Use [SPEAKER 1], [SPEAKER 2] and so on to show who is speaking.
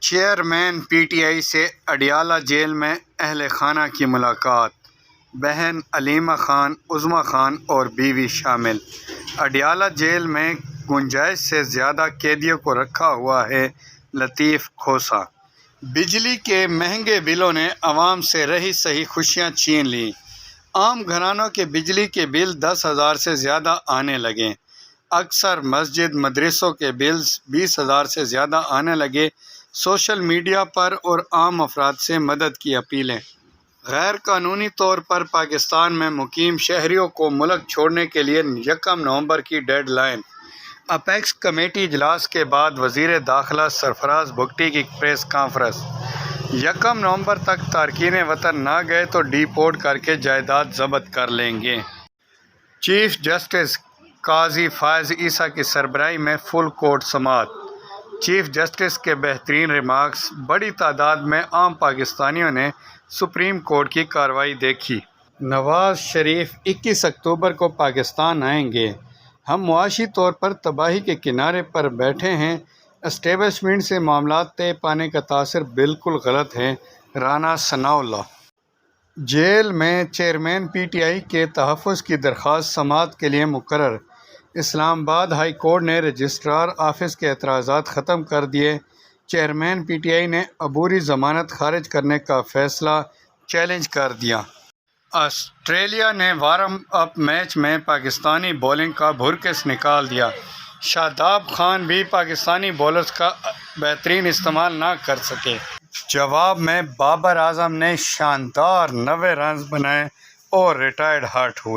[SPEAKER 1] Chairman P T I سے Adiala jail میں اہل خانہ کی ملاقات، بہن علیمہ خان، عظمیٰ خان اور بیوی شامل۔ اڈیالہ جیل میں گنجائش سے زیادہ قیدیوں کو رکھا ہوا ہے: لطیف کھوسہ۔ بجلی کے مہنگے بلوں نے عوام سے رہی سہی خوشیاں چھین لیں۔ عام گھرانوں کے بجلی کے بل 10,000 سے زیادہ آنے لگے۔ اکثر مسجد مدرسوں کے بلز 20,000 سے زیادہ آنے لگے۔ سوشل میڈیا پر اور عام افراد سے مدد کی اپیلیں۔ غیر قانونی طور پر پاکستان میں مقیم شہریوں کو ملک چھوڑنے کے لیے 1 نومبر کی ڈیڈ لائن۔ اپیکس کمیٹی اجلاس کے بعد وزیر داخلہ سرفراز بگٹی کی پریس کانفرنس۔ 1 نومبر تک تارکین وطن نہ گئے تو ڈی پورٹ کر کے جائیداد ضبط کر لیں گے۔ چیف جسٹس قاضی فائز عیسیٰ کی سربراہی میں فل کورٹ سماعت۔ چیف جسٹس کے بہترین ریمارکس۔ بڑی تعداد میں عام پاکستانیوں نے سپریم کورٹ کی کارروائی دیکھی۔ نواز شریف 21 اکتوبر کو پاکستان آئیں گے۔ ہم معاشی طور پر تباہی کے کنارے پر بیٹھے ہیں۔ اسٹیبلشمنٹ سے معاملات طے پانے کا تاثر بالکل غلط ہے: رانا ثناء اللہ۔ جیل میں چیئرمین پی ٹی آئی کے تحفظ کی درخواست سماعت کے لیے مقرر۔ اسلام آباد ہائی کورٹ نے رجسٹرار آفس کے اعتراضات ختم کر دیے۔ چیئرمین پی ٹی آئی نے عبوری ضمانت خارج کرنے کا فیصلہ چیلنج کر دیا۔ آسٹریلیا نے وارم اپ میچ میں پاکستانی بولنگ کا بھرکس نکال دیا۔ شاداب خان بھی پاکستانی بولرز کا بہترین استعمال نہ کر سکے۔ جواب میں بابر اعظم نے شاندار 90 رنز بنائے اور ریٹائرڈ ہرٹ ہوئے۔